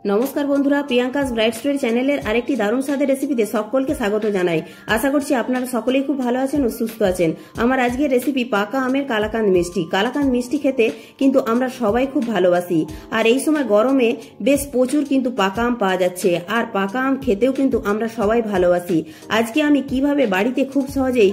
নমস্কার বন্ধুরা, Priyanka's bright story চ্যানেলের আরেকটি দারুণ স্বাদের রেসিপিতে সকলকে স্বাগত জানাই। আশা করছি আপনারা সকলেই খুব ভালো আছেন ও সুস্থ আছেন। আমার আজকের রেসিপি পাকা আমের কালাকাঁদ মিষ্টি। কালাকাঁদ মিষ্টি খেতে কিন্তু আমরা সবাই খুব ভালোবাসি, আর এই সময় গরমে বেশ প্রচুর কিন্তু পাকা আম পাওয়া যাচ্ছে, আর পাকা আম খেতেও কিন্তু আমরা সবাই ভালোবাসি। আজকে আমি কিভাবে বাড়িতে খুব সহজেই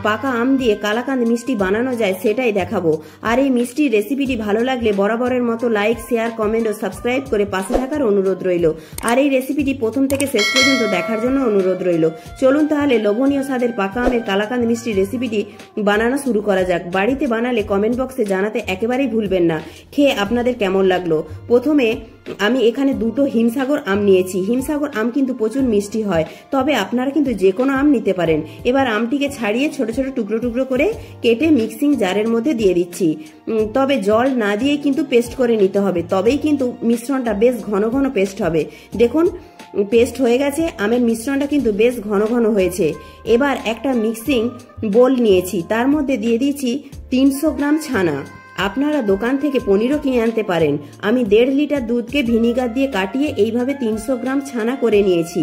পাকা আম দিয়ে কালাকাঁদ মিষ্টি বানানো যায় সেটাই দেখাবো। আর এই মিষ্টির রেসিপিটি ভালো লাগলে বরাবরের মতো লাইক, শেয়ার, কমেন্ট ও সাবস্ক্রাইব করে পাশে থাকার অনুরোধ রইল। আর এই রেসিপিটি প্রথম থেকে শেষ পর্যন্ত দেখার জন্য অনুরোধ রইল। চলুন তাহলে লোভনীয় স্বাদের পাকা আমের কালাকাঁদ মিষ্টির রেসিপিটি বানানো শুরু করা যাক। বাড়িতে বানালে কমেন্ট বক্সে জানাতে একেবারেই ভুলবেন না খেয়ে আপনাদের কেমন লাগলো। প্রথমে আমি এখানে দুটো হিমসাগর আম নিয়েছি। হিমসাগর আম কিন্তু প্রচুর মিষ্টি হয়, তবে আপনারা কিন্তু যে কোনো আম নিতে পারেন। এবার আমটিকে ছাড়িয়ে ছোট ছোট টুকরো টুকরো করে কেটে মিক্সিং জারের মধ্যে দিয়ে দিচ্ছি। তবে জল না দিয়ে কিন্তু পেস্ট করে নিতে হবে, তবেই কিন্তু মিশ্রণটা বেশ ঘন ঘন পেস্ট হবে। দেখুন পেস্ট হয়ে গেছে, আমের মিশ্রণটা কিন্তু বেশ ঘন ঘন হয়েছে। এবার একটা মিক্সিং বোল নিয়েছি, তার মধ্যে দিয়ে দিয়েছি 300 গ্রাম ছানা। আপনারা দোকান থেকে পনিরও কিনে আনতে পারেন। আমি 1.5 লিটার দুধকে ভিনিগার দিয়ে কাটিয়ে এইভাবে 300 গ্রাম ছানা করে নিয়েছি।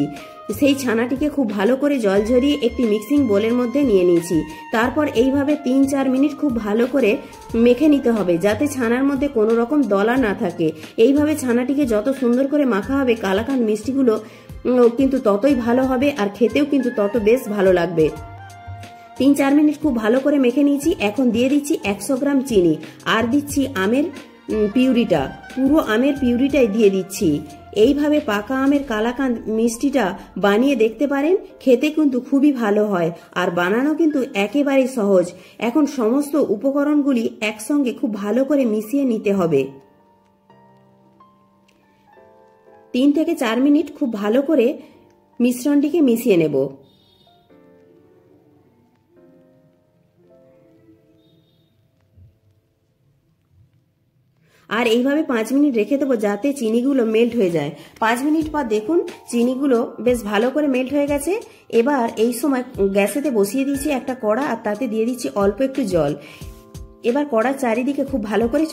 সেই ছানাটিকে খুব ভালো করে জল ঝরিয়ে একটি মিক্সিং বোলের মধ্যে নিয়ে নিয়েছি। তারপর এইভাবে 3-4 মিনিট খুব ভালো করে মেখে নিতে হবে, যাতে ছানার মধ্যে কোনো রকম দলা না থাকে। এইভাবে ছানাটিকে যত সুন্দর করে মাখা হবে কালাকাঁদ মিষ্টিগুলো কিন্তু ততই ভালো হবে, আর খেতেও কিন্তু তত বেশ ভালো লাগবে। 3-4 মিনিট খুব ভালো করে মেখে নিয়েছি। এখন দিয়ে দিচ্ছি 100 গ্রাম চিনি, আর দিচ্ছি আমের পিউরিটা। পুরো আমের পিউরিটাই দিয়ে দিচ্ছি। এইভাবে পাকা আমের কালাকাঁদ মিষ্টিটা বানিয়ে দেখতে পারেন, খেতে কিন্তু খুবই ভালো হয়, আর বানানো কিন্তু একেবারেই সহজ। এখন সমস্ত উপকরণগুলি একসঙ্গে খুব ভালো করে মিশিয়ে নিতে হবে। 3 থেকে 4 মিনিট খুব ভালো করে মিশ্রণটিকে মিশিয়ে নেব। আর এইভাবে 5 মিনিট রেখে দেবো যাতে চিনিগুলো মেল্ট হয়ে যায়। 5 মিনিট পর দেখুন চিনিগুলো বেশ ভালো করে মেল্ট হয়ে গেছে। এবার এই সময় গ্যাসেতে বসিয়ে দিয়েছি একটা কড়া, আর তাতে দিয়ে দিচ্ছি অল্প একটু জল। এবার কড়ার চারিদিকে খুব ভালো করে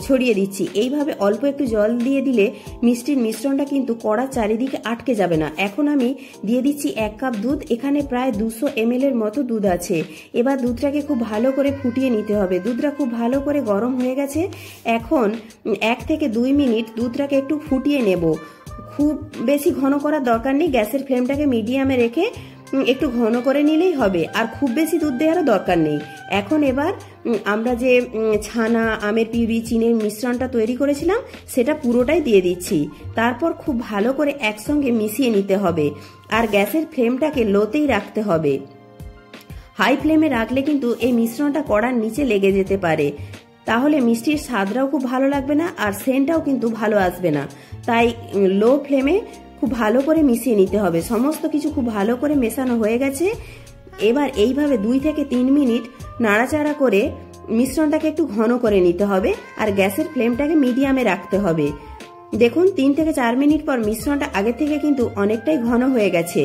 ছড়িয়ে দিচ্ছি। এইভাবে অল্প একটু জল দিয়ে দিলে মিষ্টির মিশ্রণটা কিন্তু কড়ার চারিদিকে আটকে যাবে না। এখন আমি দিয়ে দিচ্ছি 1 কাপ দুধ। এখানে প্রায় 200 ml এর মতো দুধ আছে। এবার দুধটাকে খুব ভালো করে ফুটিয়ে নিতে হবে। দুধটা খুব ভালো করে গরম হয়ে গেছে। এখন 1 থেকে 2 মিনিট দুধটাকে একটু ফুটিয়ে নেব। খুব বেশি ঘন করার দরকার নেই, গ্যাসের ফ্লেমটাকে মিডিয়ামে রেখে একটু ঘন করে নিলেই হবে, আর খুব বেশি দুধ দেওয়ারও দরকার নেই। এখন এবার আমরা যে ছানা, আমের পিউরি, চিনির মিশ্রণটা তৈরি করেছিলাম সেটা পুরোটাই দিয়ে দিচ্ছি। তারপর খুব ভালো করে একসঙ্গে মিশিয়ে নিতে হবে, আর গ্যাসের ফ্লেমটাকে লোতেই রাখতে হবে। হাই ফ্লেমে রাখলে কিন্তু এই মিশ্রণটা কড়ার নিচে লেগে যেতে পারে, তাহলে মিষ্টির স্বাদটাও খুব ভালো লাগবে না, আর সেন্টটাও কিন্তু ভালো আসবে না। তাই লো ফ্লেমে খুব ভালো করে মিশিয়ে নিতে হবে। সমস্ত কিছু খুব ভালো করে মেশানো হয়ে গেছে। এবার এইভাবে 2 থেকে 3 মিনিট নাড়াচাড়া করে মিশ্রণটাকে একটু ঘন করে নিতে হবে, আর গ্যাসের ফ্লেমটাকে মিডিয়ামে রাখতে হবে। দেখুন 3 থেকে 4 মিনিট পর মিশ্রণটা আগে থেকে কিন্তু অনেকটাই ঘন হয়ে গেছে।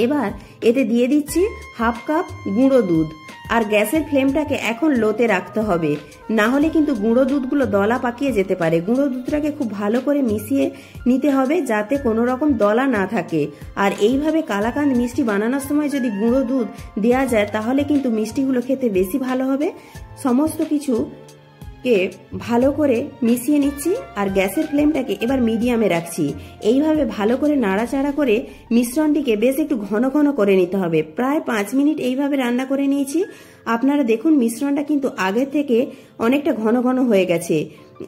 এবার এতে দিয়ে দিচ্ছি 1/2 কাপ গুঁড়ো দুধ, আর গ্যাসের ফ্লেমটাকে এখন লোতে রাখতে হবে, না হলে কিন্তু গুঁড়ো দুধগুলো দলা পাকিয়ে যেতে পারে। গুঁড়ো দুধটাকে খুব ভালো করে মিশিয়ে নিতে হবে যাতে কোনো রকম দলা না থাকে। আর এইভাবে কালাকাঁদ মিষ্টি বানানোর সময় যদি গুঁড়ো দুধ দেওয়া যায় তাহলে কিন্তু মিষ্টিগুলো খেতে বেশি ভালো হবে। সমস্ত কিছুকে ভালো করে মিশিয়ে নিচ্ছি, আর গ্যাসের ফ্লেমটাকে এবার মিডিয়ামে রাখছি। এইভাবে ভালো করে নাড়াচাড়া করে মিশ্রণটিকে বেশ একটু ঘন ঘন করে নিতে হবে। প্রায় 5 মিনিট এইভাবে রান্না করে নিয়েছি। আপনারা দেখুন মিশ্রণটা কিন্তু আগে থেকে অনেকটা ঘন ঘন হয়ে গেছে।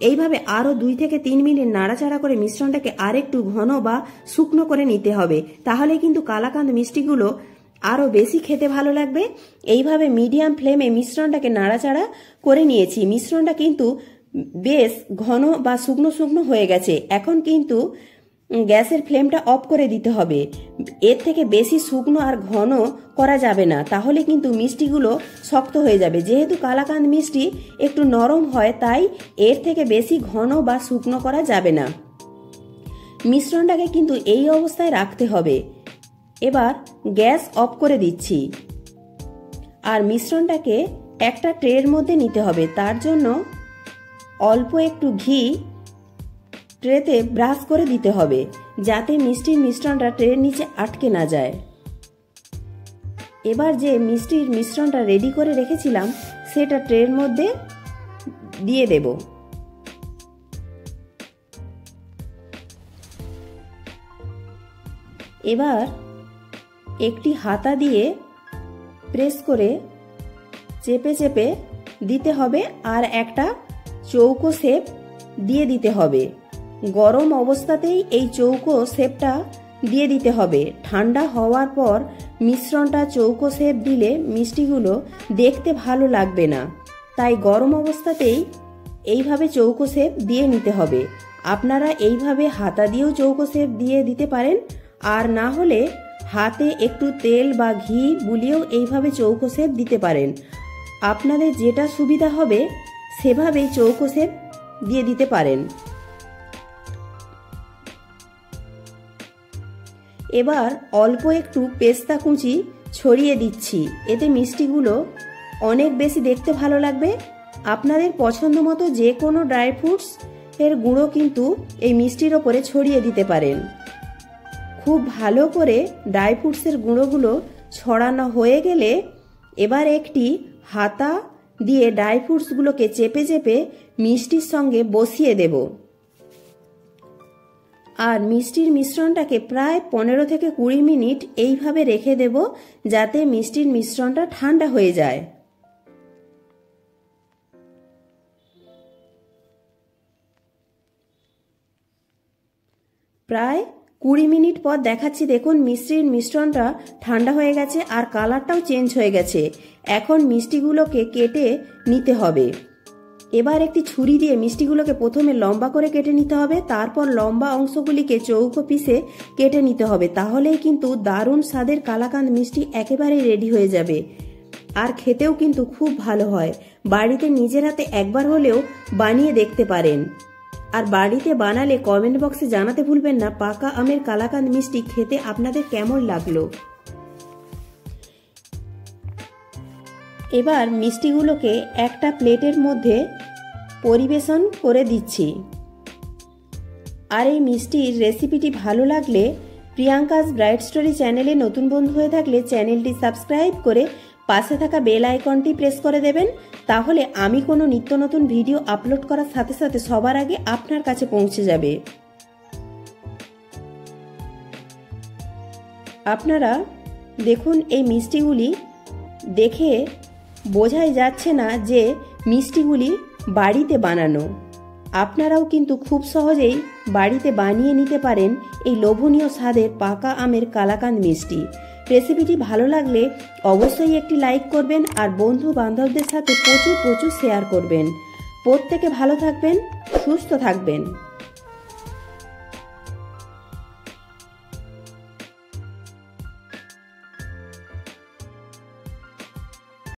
এইভাবে আরো 2 থেকে 3 মিনিট নাড়াচাড়া করে মিশ্রণটাকে আরেকটু ঘন বা শুকনো করে নিতে হবে, তাহলে কিন্তু কালাকাঁদ মিষ্টিগুলো আরো বেশি খেতে ভালো লাগবে। এইভাবে মিডিয়াম ফ্লেমে মিশ্রণটাকে নাড়াচাড়া করে নিয়েছি। মিশ্রণটা কিন্তু বেশ ঘন বা শুকনো শুকনো হয়ে গেছে। এখন কিন্তু গ্যাসের ফ্লেমটা অফ করে দিতে হবে। এর থেকে বেশি শুকনো আর ঘন করা যাবে না, তাহলে কিন্তু মিষ্টিগুলো শক্ত হয়ে যাবে। যেহেতু কালাকাঁদ মিষ্টি একটু নরম হয়, তাই এর থেকে বেশি ঘন বা শুকনো করা যাবে না। মিশ্রণটাকে কিন্তু এই অবস্থায় রাখতে হবে। এবার গ্যাস অফ করে দিচ্ছি, আর মিশ্রণটাকে একটা ট্রের মধ্যে নিতে হবে। তার জন্য অল্প একটু ঘি ট্রেতে ব্রাশ করে দিতে হবে যাতে মিষ্টির মিশ্রণটা ট্রের নিচে আটকে না যায়। এবার যে মিষ্টির মিশ্রণটা রেডি করে রেখেছিলাম সেটা ট্রের মধ্যে দিয়ে দেব। এবার একটি হাতা দিয়ে প্রেস করে চেপে চেপে দিতে হবে আর একটা চৌকো শেপ দিয়ে দিতে হবে। গরম অবস্থাতেই এই চৌকো শেপটা দিয়ে দিতে হবে। ঠান্ডা হওয়ার পর মিশ্রণটা চৌকো শেপ দিলে মিষ্টিগুলো দেখতে ভালো লাগবে না, তাই গরম অবস্থাতেই এইভাবে চৌকো শেপ দিয়ে নিতে হবে। আপনারা এইভাবে হাতা দিয়েও চৌকো শেপ দিয়ে দিতে পারেন, আর না হলে হাতে একটু তেল বা ঘি বুলিয়েও এইভাবে চৌকো শেপ দিতে পারেন। আপনাদের যেটা সুবিধা হবে সেভাবেই চৌকো শেপ দিয়ে দিতে পারেন। এবার অল্প একটু পেস্তা কুচি ছড়িয়ে দিচ্ছি, এতে মিষ্টিগুলো অনেক বেশি দেখতে ভালো লাগবে। আপনাদের পছন্দ মতো যে কোনো ড্রাই ফ্রুটস এর গুঁড়ো কিন্তু এই মিষ্টির ওপরে ছড়িয়ে দিতে পারেন। খুব ভালো করে ড্রাই ফ্রুটসের গুঁড়োগুলো ছড়ানো হয়ে গেলে এবার একটি হাতা দিয়ে ড্রাই ফ্রুটসগুলোকে চেপে চেপে মিষ্টির সঙ্গে বসিয়ে দেব। আর মিষ্টির মিশ্রণটাকে প্রায় 15 থেকে 20 মিনিট এইভাবে রেখে দেব যাতে মিষ্টির মিশ্রণটা ঠান্ডা হয়ে যায়। প্রায় 20 মিনিট পর দেখাচ্ছি, দেখুন মিষ্টির মিশ্রণটা ঠান্ডা হয়ে গেছে আর কালারটাও চেঞ্জ হয়ে গেছে। এখন মিষ্টিগুলোকে কেটে নিতে হবে। এবার একটি ছুরি দিয়ে মিষ্টিগুলোকে প্রথমে লম্বা করে কেটে নিতে হবে, তারপর লম্বা অংশগুলিকে চৌকো পিসে কেটে নিতে হবে। তাহলেই কিন্তু দারুণ স্বাদের কালাকাঁদ মিষ্টি একেবারেই রেডি হয়ে যাবে, আর খেতেও কিন্তু খুব ভালো হয়। বাড়িতে নিজের হাতে একবার হলেও বানিয়ে দেখতে পারেন। আর বাড়িতে বানালে কমেন্ট বক্সে জানাতে ভুলবেন না পাকা আমের কালাকাঁদ মিষ্টি খেতে আপনাদের কেমন লাগলো। এবার মিষ্টিগুলোকে একটা প্লেটের মধ্যে পরিবেশন করে দিচ্ছি। আর এই মিষ্টির রেসিপিটি ভালো লাগলে প্রিয়াঙ্কাস ব্রাইট স্টোরি চ্যানেলে নতুন বন্ধু হয়ে থাকলে চ্যানেলটি সাবস্ক্রাইব করে পাশে থাকা বেল আইকনটি প্রেস করে দেবেন, তাহলে আমি কোনো নিত্য নতুন ভিডিও আপলোড করার সাথে সাথে সবার আগে আপনার কাছে পৌঁছে যাবে। আপনারা দেখুন এই মিষ্টিগুলি দেখে বোঝাই যাচ্ছে না যে মিষ্টিগুলি বাড়িতে বানানো। আপনারাও কিন্তু খুব সহজেই বাড়িতে বানিয়ে নিতে পারেন এই লোভনীয় স্বাদের পাকা আমের কালাকাঁদ মিষ্টি। রেসিপিটি ভালো লাগলে অবশ্যই একটি লাইক করবেন আর বন্ধু বান্ধবদের সাথে প্রচুর শেয়ার করবেন। প্রত্যেকে ভালো থাকবেন, সুস্থ থাকবেন।